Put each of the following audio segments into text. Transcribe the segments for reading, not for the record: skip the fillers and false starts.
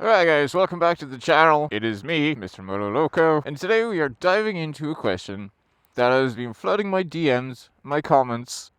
Alright guys, welcome back to the channel. It is me, Mr. Loco, and today we are diving into a question that has been flooding my DMs, my comments,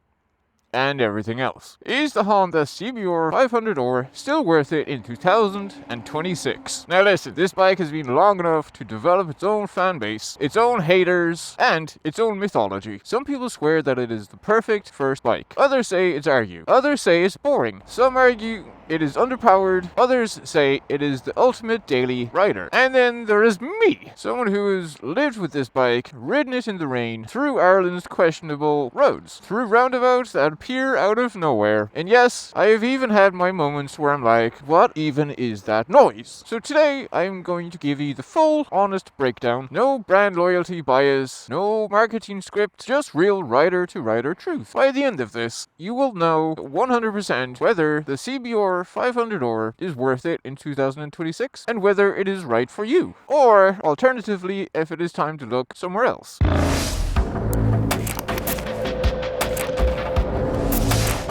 and everything else. Is the Honda CBR500R still worth it in 2026? Now listen, this bike has been long enough to develop its own fan base, its own haters, and its own mythology. Some people swear that it is the perfect first bike. Others say it's argue. Others say it's boring. Some argue it is underpowered. Others say it is the ultimate daily rider. And then there is me, someone who has lived with this bike, ridden it in the rain, through Ireland's questionable roads, through roundabouts that appear out of nowhere. And yes, I have even had my moments where I'm like, what even is that noise? So today, I'm going to give you the full, honest breakdown. No brand loyalty bias, no marketing script, just real rider-to-rider truth. By the end of this, you will know 100% whether the CBR500R is worth it in 2026 and whether it is right for you. Or, alternatively, if it is time to look somewhere else.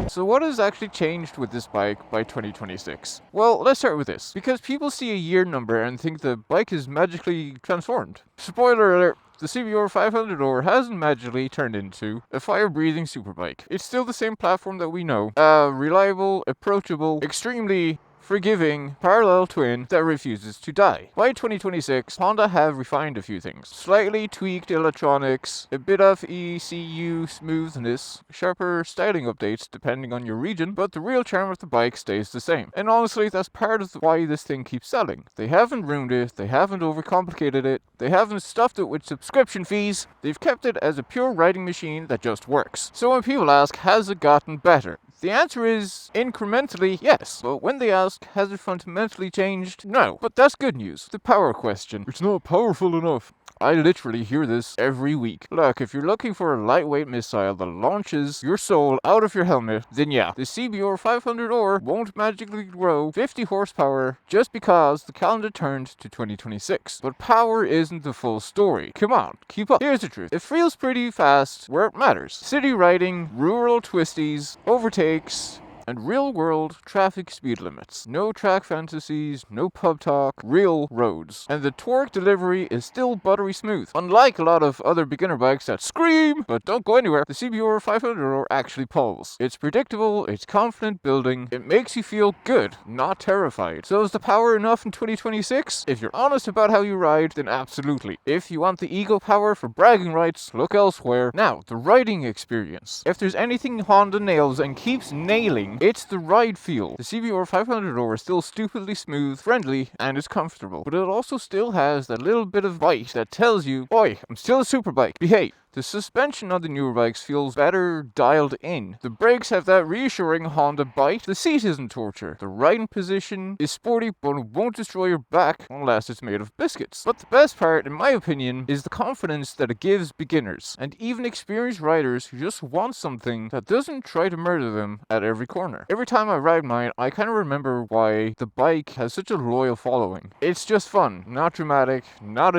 So what has actually changed with this bike by 2026? Well, let's start with this. Because people see a year number and think the bike is magically transformed. Spoiler alert. The CBR500R hasn't magically turned into a fire-breathing superbike. It's still the same platform that we know. A reliable, approachable, extremely forgiving parallel twin that refuses to die. By 2026, Honda have refined a few things. Slightly tweaked electronics, a bit of ECU smoothness, sharper styling updates depending on your region, but the real charm of the bike stays the same. And honestly, that's part of why this thing keeps selling. They haven't ruined it, they haven't overcomplicated it, they haven't stuffed it with subscription fees, they've kept it as a pure riding machine that just works. So when people ask, has it gotten better? The answer is incrementally yes, but when they ask, has it fundamentally changed? No. But that's good news. The power question. It's not powerful enough. I literally hear this every week. Look, if you're looking for a lightweight missile that launches your soul out of your helmet, then yeah, the CBR500R won't magically grow 50 horsepower just because the calendar turned to 2026. But power isn't the full story. Come on, keep up. Here's the truth. It feels pretty fast where it matters. City riding, rural twisties, overtakes, and real-world traffic speed limits. No track fantasies, no pub talk, real roads. And the torque delivery is still buttery smooth. Unlike a lot of other beginner bikes that scream, but don't go anywhere, the CBR500R actually pulls. It's predictable, it's confident building, it makes you feel good, not terrified. So is the power enough in 2026? If you're honest about how you ride, then absolutely. If you want the ego power for bragging rights, look elsewhere. Now, the riding experience. If there's anything Honda nails and keeps nailing, it's the ride feel. The CBR500R is still stupidly smooth, friendly, and is comfortable. But it also still has that little bit of bite that tells you, oi, I'm still a superbike, behave. The suspension on the newer bikes feels better dialed in. The brakes have that reassuring Honda bite. The seat isn't torture. The riding position is sporty, but it won't destroy your back unless it's made of biscuits. But the best part, in my opinion, is the confidence that it gives beginners, and even experienced riders who just want something that doesn't try to murder them at every corner. Every time I ride mine, I kind of remember why the bike has such a loyal following. It's just fun, not dramatic, not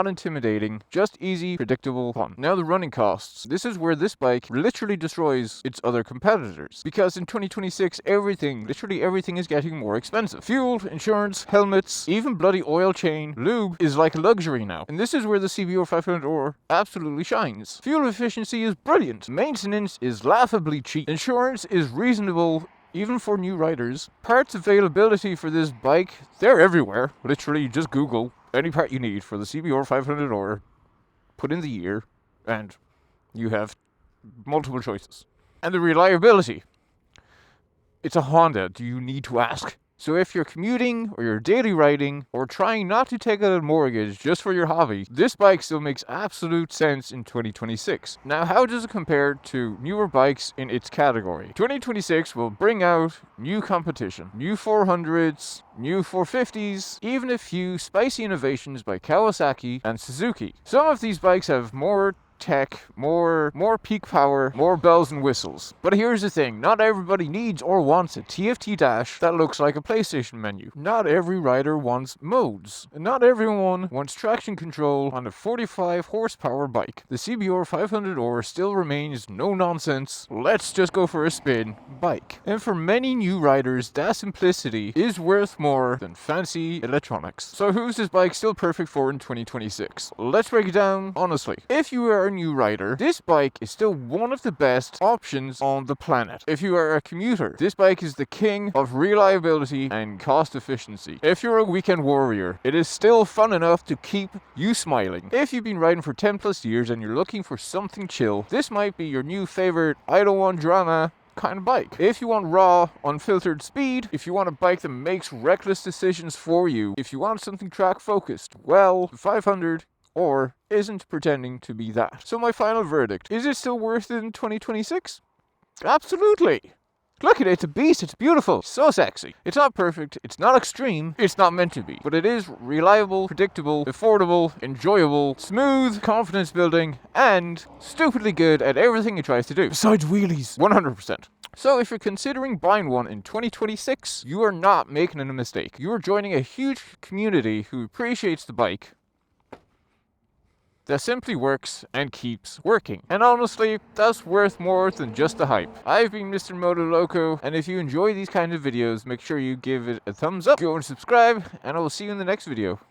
intimidating, just easy, predictable fun. Now the running costs. This is where this bike literally destroys its other competitors. Because in 2026, literally everything is getting more expensive. Fuel, insurance, helmets, even bloody oil change, lube is like a luxury now. And this is where the CBR500R absolutely shines. Fuel efficiency is brilliant. Maintenance is laughably cheap. Insurance is reasonable even for new riders. Parts availability for this bike, they're everywhere. Literally, just Google any part you need for the CBR500R, put in the year, and you have multiple choices. And the reliability. It's a Honda. Do you need to ask? So if you're commuting, or you're daily riding, or trying not to take out a mortgage just for your hobby, this bike still makes absolute sense in 2026. Now, how does it compare to newer bikes in its category? 2026 will bring out new competition, new 400s, new 450s, even a few spicy innovations by Kawasaki and Suzuki. Some of these bikes have more tech, more peak power, more bells and whistles. But here's the thing, not everybody needs or wants a TFT dash that looks like a PlayStation menu. Not every rider wants modes. And not everyone wants traction control on a 45 horsepower bike. The CBR500R still remains no nonsense, let's just go for a spin bike. And for many new riders, that simplicity is worth more than fancy electronics. So who's this bike still perfect for in 2026? Let's break it down honestly. If you are a new rider, this bike is still one of the best options on the planet. If you are a commuter, this bike is the king of reliability and cost efficiency. If you're a weekend warrior, it is still fun enough to keep you smiling. If you've been riding for 10 plus years and you're looking for something chill, this might be your new favorite I don't want drama kind of bike. If you want raw, unfiltered speed, if you want a bike that makes reckless decisions for you, if you want something track focused, well, the 500 or isn't pretending to be that. So my final verdict, is it still worth it in 2026? Absolutely. Look at it, it's a beast, it's beautiful, so sexy. It's not perfect, it's not extreme, it's not meant to be. But it is reliable, predictable, affordable, enjoyable, smooth, confidence building, and stupidly good at everything it tries to do. Besides wheelies, 100%. So if you're considering buying one in 2026, you are not making a mistake. You are joining a huge community who appreciates the bike, that simply works and keeps working. And honestly, that's worth more than just the hype. I've been Mr. Moto Loco, and if you enjoy these kind of videos, make sure you give it a thumbs up, go and subscribe, and I will see you in the next video.